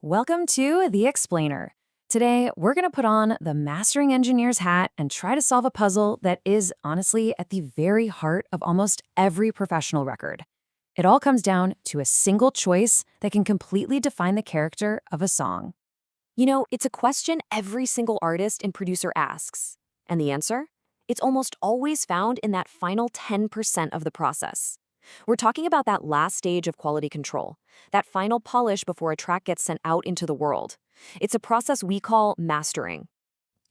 Welcome to The Explainer. Today, we're going to put on the mastering engineer's hat and try to solve a puzzle that is, honestly, at the very heart of almost every professional record. It all comes down to a single choice that can completely define the character of a song. It's a question every single artist and producer asks. And the answer? It's almost always found in that final 10% of the process. We're talking about that last stage of quality control, that final polish before a track gets sent out into the world. It's a process we call mastering.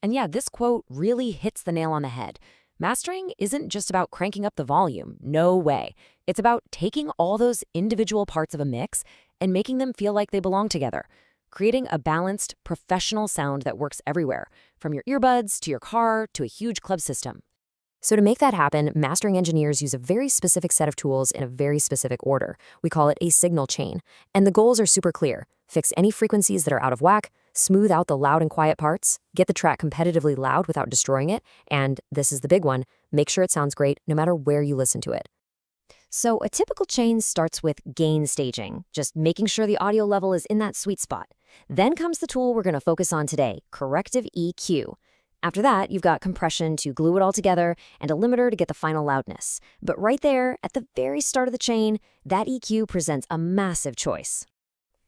And yeah, this quote really hits the nail on the head. Mastering isn't just about cranking up the volume, no way. It's about taking all those individual parts of a mix and making them feel like they belong together, creating a balanced, professional sound that works everywhere, from your earbuds to your car to a huge club system. So to make that happen, mastering engineers use a very specific set of tools in a very specific order. We call it a signal chain. And the goals are super clear. Fix any frequencies that are out of whack, smooth out the loud and quiet parts, get the track competitively loud without destroying it, and, this is the big one, make sure it sounds great no matter where you listen to it. So a typical chain starts with gain staging, just making sure the audio level is in that sweet spot. Then comes the tool we're going to focus on today, corrective EQ. After that, you've got compression to glue it all together and a limiter to get the final loudness. But right there, at the very start of the chain, that EQ presents a massive choice.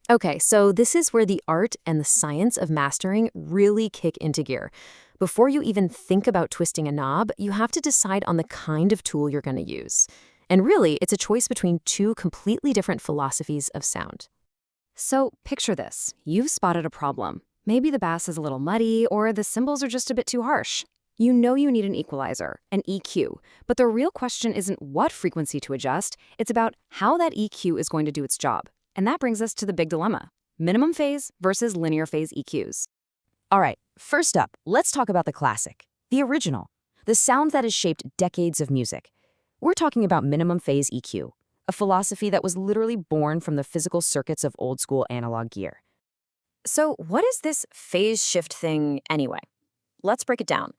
Okay, so this is where the art and the science of mastering really kick into gear. Before you even think about twisting a knob, you have to decide on the kind of tool you're going to use. And really, it's a choice between two completely different philosophies of sound. So picture this. You've spotted a problem. Maybe the bass is a little muddy, or the cymbals are just a bit too harsh. You know you need an equalizer, an EQ, but the real question isn't what frequency to adjust, it's about how that EQ is going to do its job. And that brings us to the big dilemma: minimum phase versus linear phase EQs. All right, first up, let's talk about the classic, the original, the sound that has shaped decades of music. We're talking about minimum phase EQ, a philosophy that was literally born from the physical circuits of old-school analog gear. So what is this phase shift thing anyway? Let's break it down.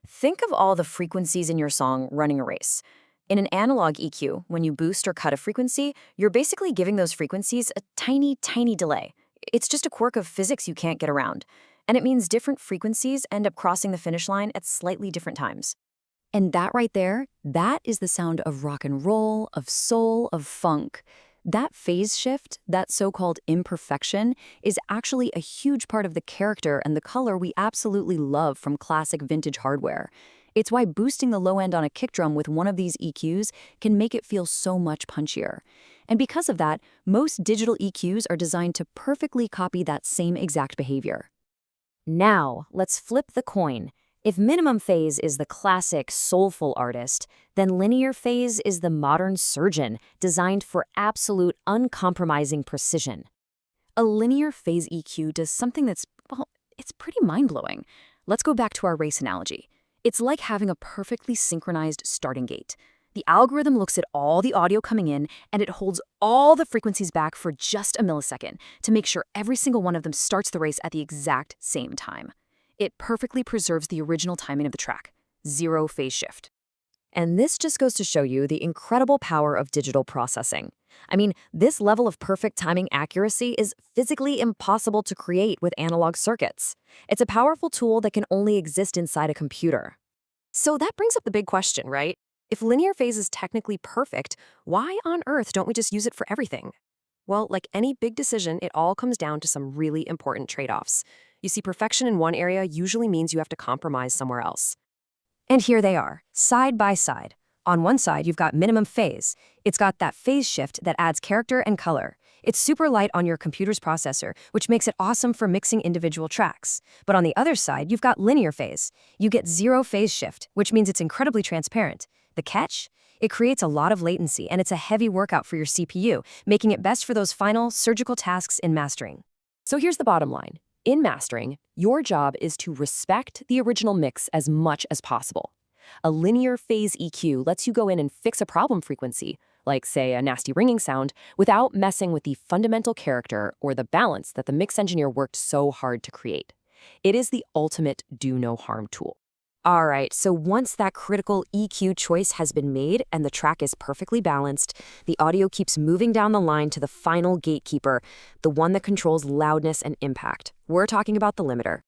Think of all the frequencies in your song running a race. In an analog EQ, when you boost or cut a frequency, you're basically giving those frequencies a tiny, tiny delay. It's just a quirk of physics you can't get around. And it means different frequencies end up crossing the finish line at slightly different times. And that right there, that is the sound of rock and roll, of soul, of funk. That phase shift, that so-called imperfection, is actually a huge part of the character and the color we absolutely love from classic vintage hardware. It's why boosting the low end on a kick drum with one of these EQs can make it feel so much punchier. And because of that, most digital EQs are designed to perfectly copy that same exact behavior. Now, let's flip the coin. If minimum phase is the classic, soulful artist, then linear phase is the modern surgeon, designed for absolute, uncompromising precision. A linear phase EQ does something that's, well, it's pretty mind-blowing. Let's go back to our race analogy. It's like having a perfectly synchronized starting gate. The algorithm looks at all the audio coming in, and it holds all the frequencies back for just a millisecond to make sure every single one of them starts the race at the exact same time. It perfectly preserves the original timing of the track. Zero phase shift. And this just goes to show you the incredible power of digital processing. I mean, this level of perfect timing accuracy is physically impossible to create with analog circuits. It's a powerful tool that can only exist inside a computer. So that brings up the big question, right? If linear phase is technically perfect, why on earth don't we just use it for everything? Well, like any big decision, it all comes down to some really important trade-offs. You see, perfection in one area usually means you have to compromise somewhere else. And here they are, side by side. On one side, you've got minimum phase. It's got that phase shift that adds character and color. It's super light on your computer's processor, which makes it awesome for mixing individual tracks. But on the other side, you've got linear phase. You get zero phase shift, which means it's incredibly transparent. The catch? It creates a lot of latency, and it's a heavy workout for your CPU, making it best for those final, surgical tasks in mastering. So here's the bottom line. In mastering, your job is to respect the original mix as much as possible. A linear phase EQ lets you go in and fix a problem frequency, like, say, a nasty ringing sound, without messing with the fundamental character or the balance that the mix engineer worked so hard to create. It is the ultimate do-no-harm tool. All right, so once that critical EQ choice has been made and the track is perfectly balanced, the audio keeps moving down the line to the final gatekeeper, the one that controls loudness and impact. We're talking about the limiter.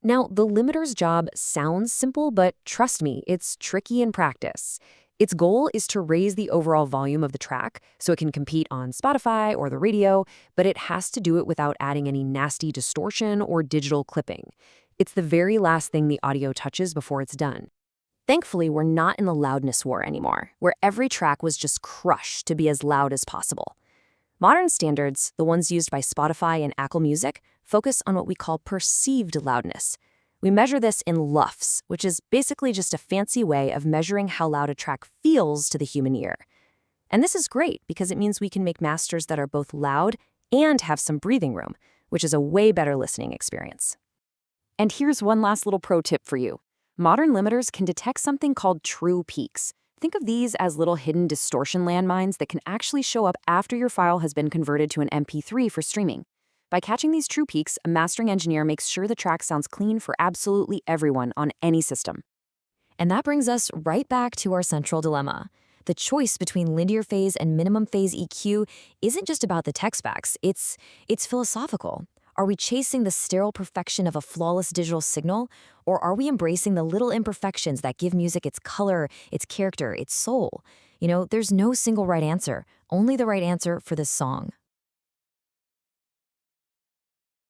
Now, the limiter's job sounds simple, but trust me, it's tricky in practice. Its goal is to raise the overall volume of the track so it can compete on Spotify or the radio, but it has to do it without adding any nasty distortion or digital clipping. It's the very last thing the audio touches before it's done. Thankfully, we're not in the loudness war anymore, where every track was just crushed to be as loud as possible. Modern standards, the ones used by Spotify and Apple Music, focus on what we call perceived loudness. We measure this in LUFS, which is basically just a fancy way of measuring how loud a track feels to the human ear. And this is great because it means we can make masters that are both loud and have some breathing room, which is a way better listening experience. And here's one last little pro tip for you. Modern limiters can detect something called true peaks. Think of these as little hidden distortion landmines that can actually show up after your file has been converted to an MP3 for streaming. By catching these true peaks, a mastering engineer makes sure the track sounds clean for absolutely everyone on any system. And that brings us right back to our central dilemma. The choice between linear phase and minimum phase EQ isn't just about the tech specs, it's philosophical. Are we chasing the sterile perfection of a flawless digital signal, or are we embracing the little imperfections that give music its color, its character, its soul? There's no single right answer, only the right answer for this song.